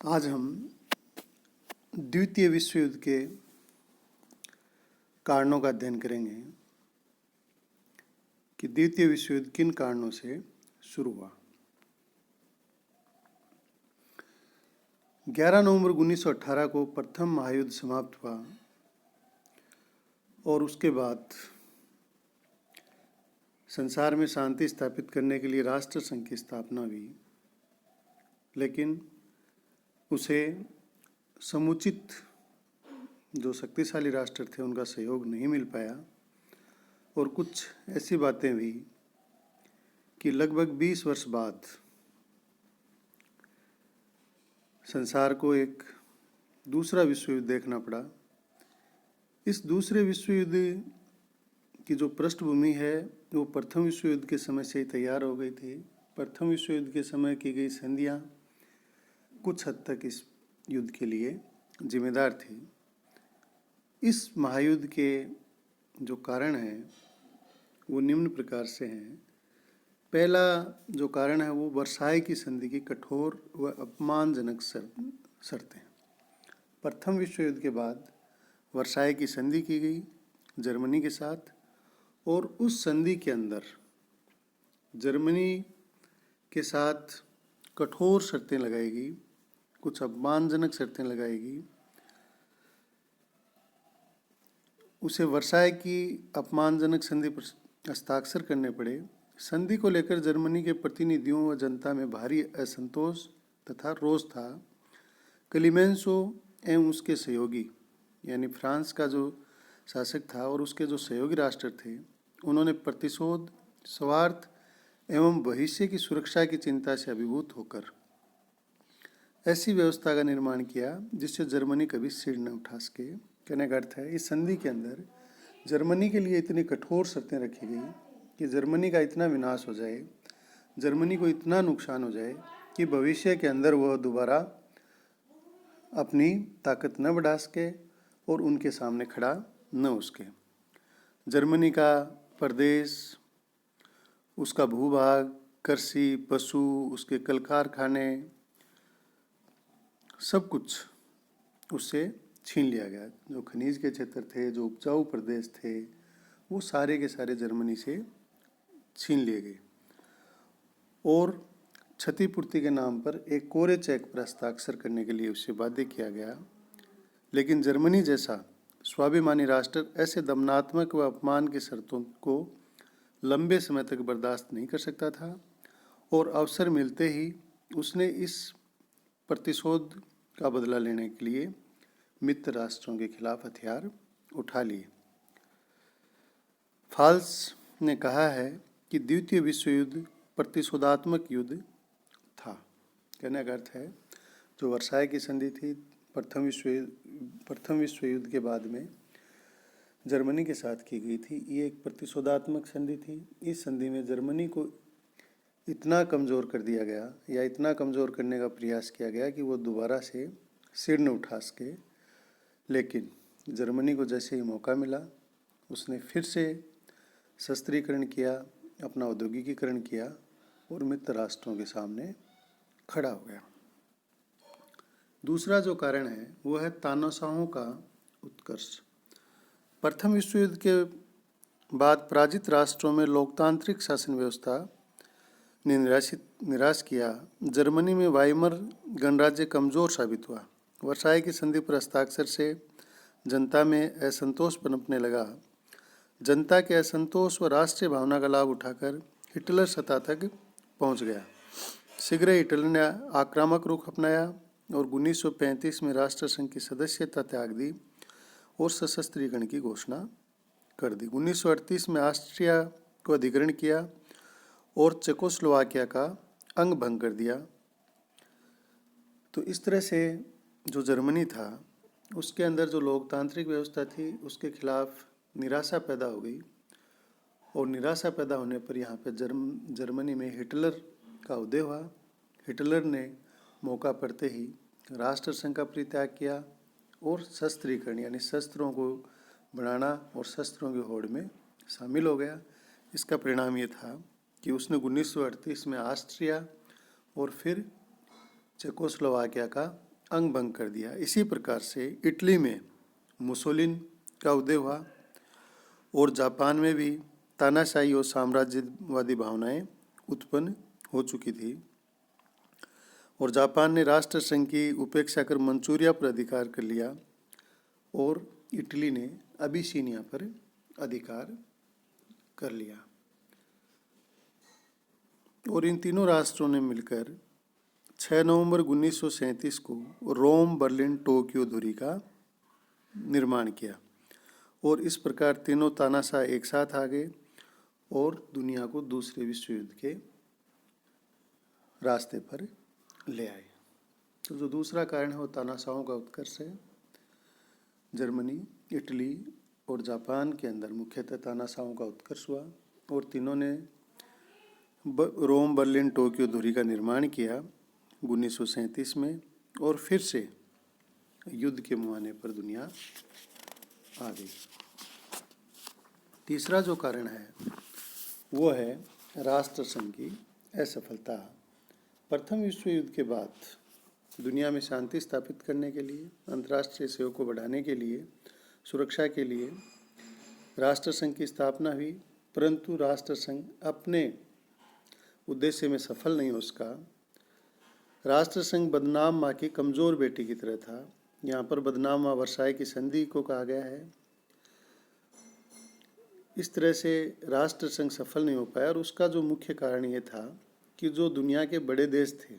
आज हम द्वितीय विश्व युद्ध के कारणों का अध्ययन करेंगे कि द्वितीय विश्व युद्ध किन कारणों से शुरू हुआ। 11 नवंबर 1918 को प्रथम महायुद्ध समाप्त हुआ और उसके बाद संसार में शांति स्थापित करने के लिए राष्ट्र संघ की स्थापना हुई, लेकिन उसे समुचित जो शक्तिशाली राष्ट्र थे उनका सहयोग नहीं मिल पाया और कुछ ऐसी बातें हुई कि लगभग 20 वर्ष बाद संसार को एक दूसरा विश्व युद्ध देखना पड़ा। इस दूसरे विश्व युद्ध की जो पृष्ठभूमि है वो प्रथम विश्व युद्ध के समय से ही तैयार हो गई थी। प्रथम विश्व युद्ध के समय की गई संधियां कुछ हद तक इस युद्ध के लिए जिम्मेदार थी। इस महायुद्ध के जो कारण हैं वो निम्न प्रकार से हैं। पहला जो कारण है वो वर्साई की संधि की कठोर व अपमानजनक शर्तें। प्रथम विश्व युद्ध के बाद वर्साई की संधि की गई जर्मनी के साथ और उस संधि के अंदर जर्मनी के साथ कठोर शर्तें लगाएगी, कुछ अपमानजनक शर्तें लगाएगी। उसे वर्साई की अपमानजनक संधि पर हस्ताक्षर करने पड़े। संधि को लेकर जर्मनी के प्रतिनिधियों व जनता में भारी असंतोष तथा रोष था। क्लीमेंसो एवं उसके सहयोगी यानी फ्रांस का जो शासक था और उसके जो सहयोगी राष्ट्र थे, उन्होंने प्रतिशोध, स्वार्थ एवं भविष्य की सुरक्षा की चिंता से अभिभूत होकर ऐसी व्यवस्था का निर्माण किया जिससे जर्मनी कभी सिर न उठा सके। कहने का अर्थ है, इस संधि के अंदर जर्मनी के लिए इतनी कठोर शर्तें रखी गई कि जर्मनी का इतना विनाश हो जाए, जर्मनी को इतना नुकसान हो जाए कि भविष्य के अंदर वह दोबारा अपनी ताकत न बढ़ा सके और उनके सामने खड़ा न हो सके। जर्मनी का प्रदेश, उसका भूभाग, कृषि, पशु, उसके कल कारखाने, सब कुछ उससे छीन लिया गया। जो खनिज के क्षेत्र थे, जो उपजाऊ प्रदेश थे, वो सारे के सारे जर्मनी से छीन लिए गए और क्षतिपूर्ति के नाम पर एक कोरे चेक पर हस्ताक्षर करने के लिए उसे बाध्य किया गया। लेकिन जर्मनी जैसा स्वाभिमानी राष्ट्र ऐसे दमनात्मक व अपमान की शर्तों को लंबे समय तक बर्दाश्त नहीं कर सकता था और अवसर मिलते ही उसने इस प्रतिशोध का बदला लेने के लिए मित्र राष्ट्रों के खिलाफ हथियार उठा लिए। फाल्स ने कहा है कि द्वितीय विश्व युद्ध प्रतिशोधात्मक युद्ध था। कहने का अर्थ है, जो वर्साई की संधि थी प्रथम विश्व युद्ध के बाद में जर्मनी के साथ की गई थी, ये एक प्रतिशोधात्मक संधि थी। इस संधि में जर्मनी को इतना कमज़ोर कर दिया गया या इतना कमज़ोर करने का प्रयास किया गया कि वो दोबारा से सिर न उठा सके। लेकिन जर्मनी को जैसे ही मौका मिला उसने फिर से शस्त्रीकरण किया, अपना औद्योगिकीकरण किया और मित्र राष्ट्रों के सामने खड़ा हो गया। दूसरा जो कारण है वो है तानाशाहों का उत्कर्ष। प्रथम विश्व युद्ध के बाद पराजित राष्ट्रों में लोकतांत्रिक शासन व्यवस्था ने निराश किया। जर्मनी में वाइमर गणराज्य कमज़ोर साबित हुआ। वर्साई की संधि पर हस्ताक्षर से जनता में असंतोष पनपने लगा। जनता के असंतोष व राष्ट्रीय भावना का लाभ उठाकर हिटलर सत्ता तक पहुंच गया। शीघ्र हिटलर ने आक्रामक रुख अपनाया और 1935 में राष्ट्रसंघ की सदस्यता त्याग दी और सशस्त्रीकरण की घोषणा कर दी। 1938 में ऑस्ट्रिया को अधिग्रहण किया और चेकोस्लोवाकिया का अंग भंग कर दिया। तो इस तरह से जो जर्मनी था उसके अंदर जो लोकतांत्रिक व्यवस्था थी उसके खिलाफ निराशा पैदा हो गई और निराशा पैदा होने पर यहाँ पे जर्मनी में हिटलर का उदय हुआ। हिटलर ने मौका पड़ते ही राष्ट्रसंघ का परित्याग किया और शस्त्रीकरण यानी शस्त्रों को बनाना और शस्त्रों की होड़ में शामिल हो गया। इसका परिणाम ये था कि उसने 1938 में ऑस्ट्रिया और फिर चेकोस्लोवाकिया का अंग भंग कर दिया। इसी प्रकार से इटली में मुसोलिन का उदय हुआ और जापान में भी तानाशाही और साम्राज्यवादी भावनाएं उत्पन्न हो चुकी थी और जापान ने राष्ट्र संघ की उपेक्षा कर मंचूरिया पर अधिकार कर लिया और इटली ने अबिसीनिया पर अधिकार कर लिया। और इन तीनों राष्ट्रों ने मिलकर 6 नवंबर 1937 को रोम, बर्लिन, टोक्यो धुरी का निर्माण किया और इस प्रकार तीनों तानाशाह एक साथ आ गए और दुनिया को दूसरे विश्व युद्ध के रास्ते पर ले आए। तो जो दूसरा कारण है वो तानाशाहों का उत्कर्ष है। जर्मनी, इटली और जापान के अंदर मुख्यतः तानाशाहों का उत्कर्ष हुआ और तीनों ने रोम, बर्लिन, टोक्यो धुरी का निर्माण किया 1937 में और फिर से युद्ध के मुहाने पर दुनिया आ गई। तीसरा जो कारण है वो है राष्ट्र संघ की असफलता। प्रथम विश्व युद्ध के बाद दुनिया में शांति स्थापित करने के लिए, अंतर्राष्ट्रीय सहयोग को बढ़ाने के लिए, सुरक्षा के लिए राष्ट्र संघ की स्थापना हुई, परंतु राष्ट्र संघ अपने उद्देश्य में सफल नहीं हो सका। राष्ट्र संघ बदनाम माँ की कमजोर बेटी की तरह था। यहाँ पर बदनाम माँ वर्साई की संधि को कहा गया है। इस तरह से राष्ट्र संघ सफल नहीं हो पाया और उसका जो मुख्य कारण ये था कि जो दुनिया के बड़े देश थे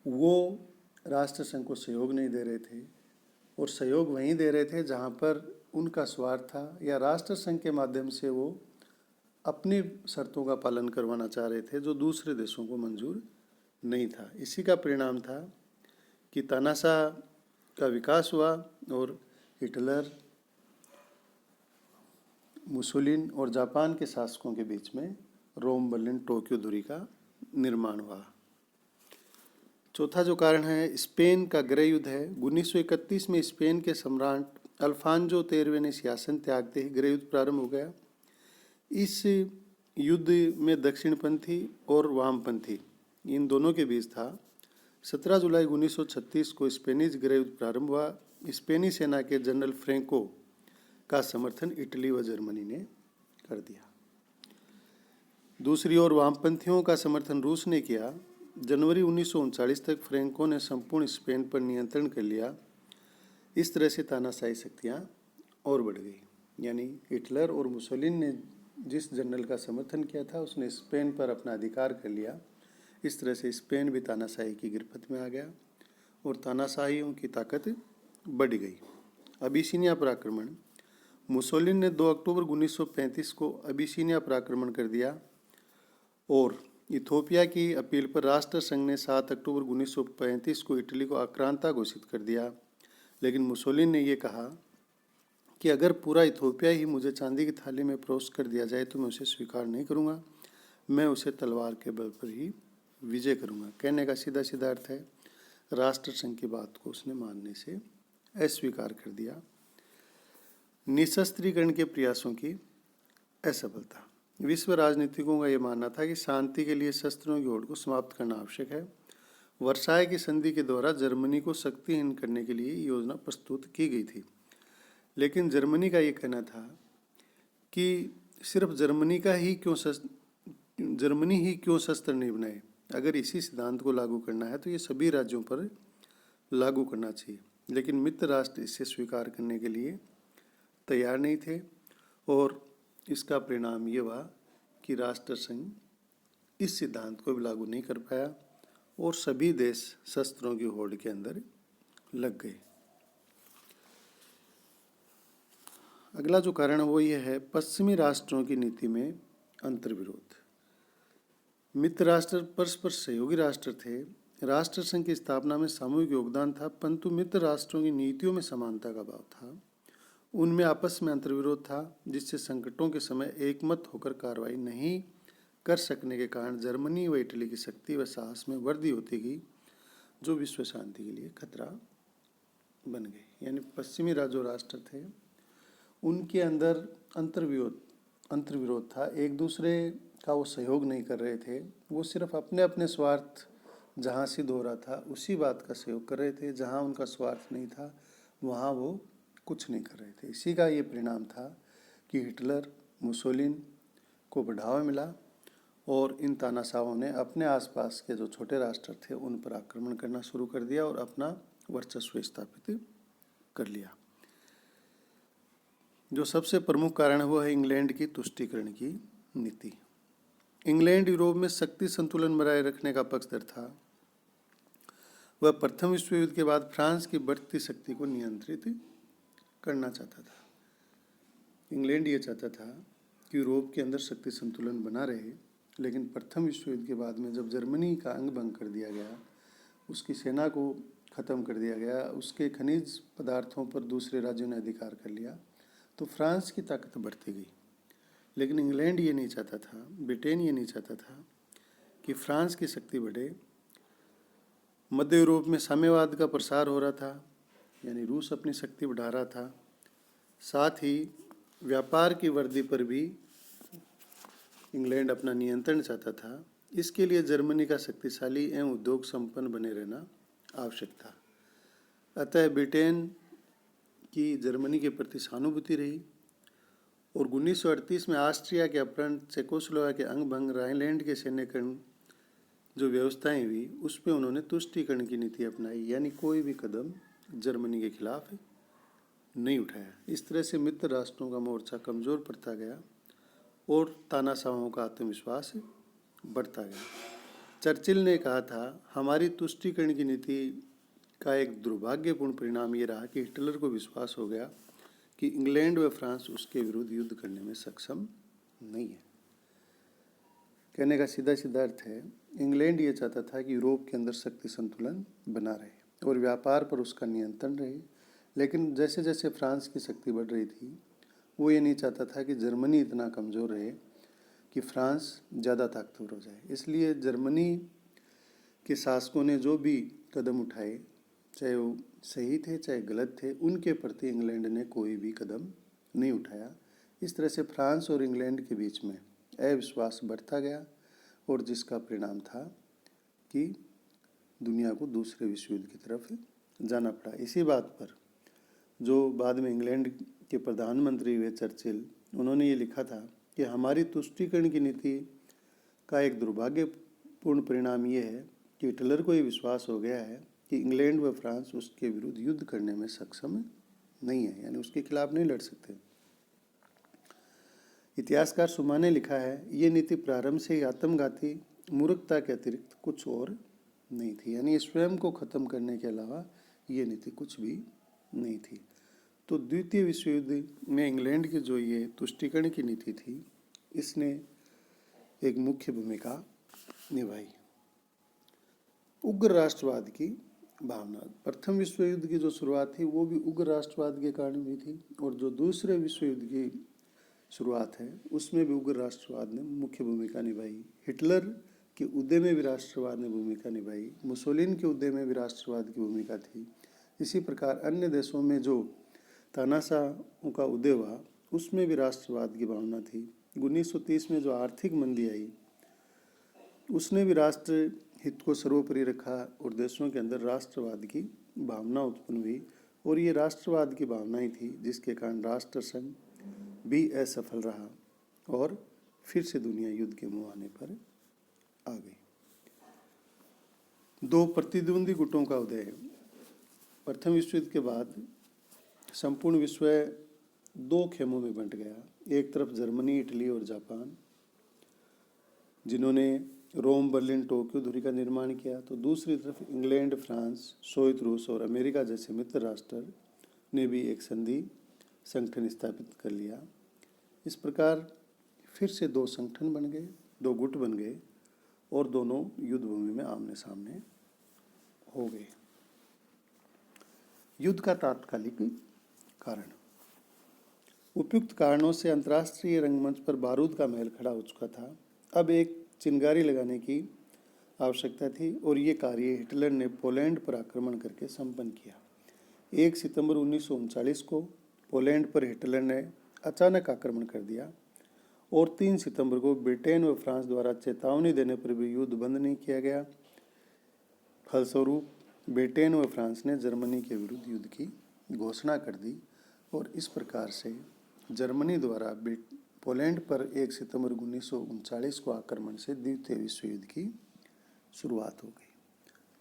वो राष्ट्र संघ को सहयोग नहीं दे रहे थे और सहयोग वहीं दे रहे थे जहाँ पर उनका स्वार्थ था या राष्ट्र संघ के माध्यम से वो अपनी शर्तों का पालन करवाना चाह रहे थे जो दूसरे देशों को मंजूर नहीं था। इसी का परिणाम था कि तानाशाह का विकास हुआ और हिटलर, मुसोलिन और जापान के शासकों के बीच में रोम, बर्लिन, टोक्यो धुरी का निर्माण हुआ। चौथा जो कारण है स्पेन का गृह युद्ध है। 1931 में स्पेन के सम्राट अल्फांजो 13वें ने शासन त्यागते ही गृह युद्ध प्रारंभ हो गया। इस युद्ध में दक्षिणपंथी और वामपंथी इन दोनों के बीच था। 17 जुलाई 1936 को स्पेनिश गृह युद्ध प्रारंभ हुआ। स्पेनी सेना के जनरल फ्रैंको का समर्थन इटली व जर्मनी ने कर दिया। दूसरी ओर वामपंथियों का समर्थन रूस ने किया। जनवरी 1939 तक फ्रैंको ने संपूर्ण स्पेन पर नियंत्रण कर लिया। इस तरह से तानाशाही शक्तियाँ और बढ़ गई, यानी हिटलर और मुसोलिन ने जिस जनरल का समर्थन किया था उसने स्पेन पर अपना अधिकार कर लिया। इस तरह से स्पेन भी तानाशाही की गिरफ्त में आ गया और तानाशाहियों की ताकत बढ़ गई। अबिसीनिया पर आक्रमण। मुसोलिन ने 2 अक्टूबर 1935 को अबिसीनिया पर आक्रमण कर दिया और इथोपिया की अपील पर राष्ट्र संघ ने 7 अक्टूबर 1935 को इटली को आक्रांता घोषित कर दिया। लेकिन मुसोलिन ने ये कहा कि अगर पूरा इथोपिया ही मुझे चांदी की थाली में परोस कर दिया जाए तो मैं उसे स्वीकार नहीं करूँगा, मैं उसे तलवार के बल पर ही विजय करूँगा। कहने का सीधा सीधा अर्थ है राष्ट्र संघ की बात को उसने मानने से अस्वीकार कर दिया। निशस्त्रीकरण के प्रयासों की असफलता। विश्व राजनीतिकों का यह मानना था कि शांति के लिए शस्त्रों की होड़ को समाप्त करना आवश्यक है। वर्साई की संधि के द्वारा जर्मनी को शक्तिहीन करने के लिए योजना प्रस्तुत की गई थी, लेकिन जर्मनी का ये कहना था कि सिर्फ जर्मनी ही क्यों शस्त्र नहीं बनाए। अगर इसी सिद्धांत को लागू करना है तो ये सभी राज्यों पर लागू करना चाहिए, लेकिन मित्र राष्ट्र इसे स्वीकार करने के लिए तैयार नहीं थे और इसका परिणाम ये हुआ कि राष्ट्र संघ इस सिद्धांत को भी लागू नहीं कर पाया और सभी देश शस्त्रों की होड़ के अंदर लग गए। अगला जो कारण वो ये है पश्चिमी राष्ट्रों की नीति में अंतर्विरोध। मित्र राष्ट्र परस्पर सहयोगी राष्ट्र थे। राष्ट्र संघ की स्थापना में सामूहिक योगदान था, परंतु मित्र राष्ट्रों की नीतियों में समानता का अभाव था। उनमें आपस में अंतर्विरोध था, जिससे संकटों के समय एकमत होकर कार्रवाई नहीं कर सकने के कारण जर्मनी व इटली की शक्ति व साहस में वृद्धि होती गई, जो विश्व शांति के लिए खतरा बन गए। यानी पश्चिमी जो राष्ट्र थे उनके अंदर अंतर्विरोध था, एक दूसरे का वो सहयोग नहीं कर रहे थे। वो सिर्फ अपने अपने स्वार्थ जहाँ सिद्ध हो रहा था उसी बात का सहयोग कर रहे थे, जहाँ उनका स्वार्थ नहीं था वहाँ वो कुछ नहीं कर रहे थे। इसी का ये परिणाम था कि हिटलर, मुसोलिन को बढ़ावा मिला और इन तानाशाहों ने अपने आसपास के जो छोटे राष्ट्र थे उन पर आक्रमण करना शुरू कर दिया और अपना वर्चस्व स्थापित कर लिया। जो सबसे प्रमुख कारण है वो है इंग्लैंड की तुष्टीकरण की नीति। इंग्लैंड यूरोप में शक्ति संतुलन बनाए रखने का पक्षधर था। वह प्रथम विश्व युद्ध के बाद फ्रांस की बढ़ती शक्ति को नियंत्रित करना चाहता था। इंग्लैंड ये चाहता था कि यूरोप के अंदर शक्ति संतुलन बना रहे, लेकिन प्रथम विश्व युद्ध के बाद में जब जर्मनी का अंग भंग कर दिया गया, उसकी सेना को ख़त्म कर दिया गया, उसके खनिज पदार्थों पर दूसरे राज्यों ने अधिकार कर लिया, तो फ्रांस की ताकत बढ़ती गई। लेकिन इंग्लैंड ये नहीं चाहता था, ब्रिटेन ये नहीं चाहता था कि फ्रांस की शक्ति बढ़े। मध्य यूरोप में साम्यवाद का प्रसार हो रहा था, यानी रूस अपनी शक्ति बढ़ा रहा था। साथ ही व्यापार की वृद्धि पर भी इंग्लैंड अपना नियंत्रण चाहता था। इसके लिए जर्मनी का शक्तिशाली एवं उद्योग संपन्न बने रहना आवश्यक था। अतः ब्रिटेन की जर्मनी के प्रति सहानुभूति रही और 1938 में ऑस्ट्रिया के अपहरण, चेकोस्लोवाकिया के अंग भंग, राइनलैंड के सैन्यकरण जो व्यवस्थाएं हुई उस पर उन्होंने तुष्टीकरण की नीति अपनाई, यानी कोई भी कदम जर्मनी के खिलाफ नहीं उठाया। इस तरह से मित्र राष्ट्रों का मोर्चा कमज़ोर पड़ता गया और तानाशाहों का आत्मविश्वास बढ़ता गया। चर्चिल ने कहा था, हमारी तुष्टीकरण की नीति का एक दुर्भाग्यपूर्ण परिणाम ये रहा कि हिटलर को विश्वास हो गया कि इंग्लैंड व फ्रांस उसके विरुद्ध युद्ध करने में सक्षम नहीं है। कहने का सीधा सीधा अर्थ है, इंग्लैंड ये चाहता था कि यूरोप के अंदर शक्ति संतुलन बना रहे और व्यापार पर उसका नियंत्रण रहे, लेकिन जैसे जैसे फ्रांस की शक्ति बढ़ रही थी वो ये नहीं चाहता था कि जर्मनी इतना कमज़ोर रहे कि फ्रांस ज़्यादा ताकतवर हो जाए। इसलिए जर्मनी के शासकों ने जो भी कदम उठाए, चाहे वो सही थे चाहे गलत थे, उनके प्रति इंग्लैंड ने कोई भी कदम नहीं उठाया। इस तरह से फ्रांस और इंग्लैंड के बीच में अविश्वास बढ़ता गया और जिसका परिणाम था कि दुनिया को दूसरे विश्व युद्ध की तरफ जाना पड़ा। इसी बात पर जो बाद में इंग्लैंड के प्रधानमंत्री हुए चर्चिल, उन्होंने ये लिखा था कि हमारी तुष्टीकरण की नीति का एक दुर्भाग्यपूर्ण परिणाम ये है कि हिटलर को ये विश्वास हो गया है कि इंग्लैंड व फ्रांस उसके विरुद्ध युद्ध करने में सक्षम नहीं है, यानी उसके खिलाफ नहीं लड़ सकते। इतिहासकार सुमा ने लिखा है, ये नीति प्रारंभ से ही आत्मघाती मूर्खता के अतिरिक्त कुछ और नहीं थी, यानी स्वयं को खत्म करने के अलावा ये नीति कुछ भी नहीं थी। तो द्वितीय विश्व युद्ध में इंग्लैंड की जो ये तुष्टीकरण की नीति थी, इसने एक मुख्य भूमिका निभाई। उग्र राष्ट्रवाद की भावना, प्रथम विश्व युद्ध की जो शुरुआत थी वो भी उग्र राष्ट्रवाद के कारण हुई थी, और जो दूसरे विश्व युद्ध की शुरुआत है उसमें भी उग्र राष्ट्रवाद ने मुख्य भूमिका निभाई। हिटलर के उदय में भी राष्ट्रवाद ने भूमिका निभाई, मुसोलिन के उदय में भी राष्ट्रवाद की भूमिका थी। इसी प्रकार अन्य देशों में जो तानाशाहों का उदय हुआ उसमें भी राष्ट्रवाद की भावना थी। 1930 में जो आर्थिक मंदी आई उसने भी राष्ट्र हित को सर्वोपरि रखा और देशों के अंदर राष्ट्रवाद की भावना उत्पन्न हुई, और ये राष्ट्रवाद की भावना ही थी जिसके कारण राष्ट्र संघ भी असफल रहा और फिर से दुनिया युद्ध के मुंह आने पर आ गई। दो प्रतिद्वंदी गुटों का उदय। प्रथम विश्व युद्ध के बाद संपूर्ण विश्व दो खेमों में बंट गया। एक तरफ जर्मनी, इटली और जापान, जिन्होंने रोम, बर्लिन, टोक्यो धुरी का निर्माण किया, तो दूसरी तरफ इंग्लैंड, फ्रांस, सोवियत रूस और अमेरिका जैसे मित्र राष्ट्र ने भी एक संधि संगठन स्थापित कर लिया। इस प्रकार फिर से दो संगठन बन गए, दो गुट बन गए और दोनों युद्ध भूमि में आमने सामने हो गए। युद्ध का तात्कालिक कारण। उपयुक्त कारणों से अंतर्राष्ट्रीय रंगमंच पर बारूद का महल खड़ा हो चुका था। अब एक चिंगारी लगाने की आवश्यकता थी और ये कार्य हिटलर ने पोलैंड पर आक्रमण करके संपन्न किया। 1 सितंबर 1939 को पोलैंड पर हिटलर ने अचानक आक्रमण कर दिया और 3 सितंबर को ब्रिटेन व फ्रांस द्वारा चेतावनी देने पर भी युद्ध बंद नहीं किया गया। फलस्वरूप ब्रिटेन व फ्रांस ने जर्मनी के विरुद्ध युद्ध की घोषणा कर दी और इस प्रकार से जर्मनी द्वारा पोलैंड पर 1 सितंबर 1939 को आक्रमण से द्वितीय विश्व युद्ध की शुरुआत हो गई।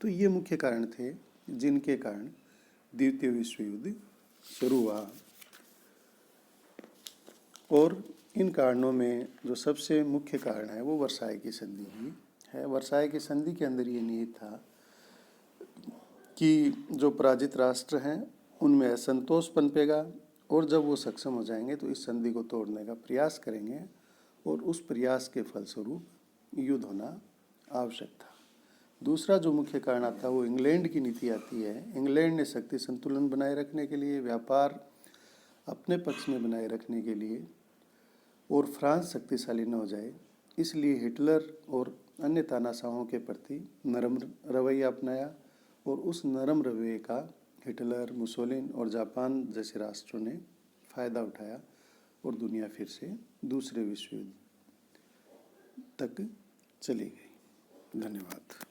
तो ये मुख्य कारण थे जिनके कारण द्वितीय विश्व युद्ध शुरू हुआ। और इन कारणों में जो सबसे मुख्य कारण है वो वर्साई की संधि ही है। वर्साई की संधि के अंदर ये निहित था कि जो पराजित राष्ट्र हैं उनमें असंतोष पनपेगा और जब वो सक्षम हो जाएंगे तो इस संधि को तोड़ने का प्रयास करेंगे और उस प्रयास के फलस्वरूप युद्ध होना आवश्यक था। दूसरा जो मुख्य कारण आता है वो इंग्लैंड की नीति आती है। इंग्लैंड ने शक्ति संतुलन बनाए रखने के लिए, व्यापार अपने पक्ष में बनाए रखने के लिए और फ्रांस शक्तिशाली न हो जाए, इसलिए हिटलर और अन्य तानाशाहों के प्रति नरम रवैया अपनाया और उस नरम रवैये का हिटलर, मुसोलिन और जापान जैसे राष्ट्रों ने फायदा उठाया और दुनिया फिर से दूसरे विश्व युद्ध तक चली गई। धन्यवाद।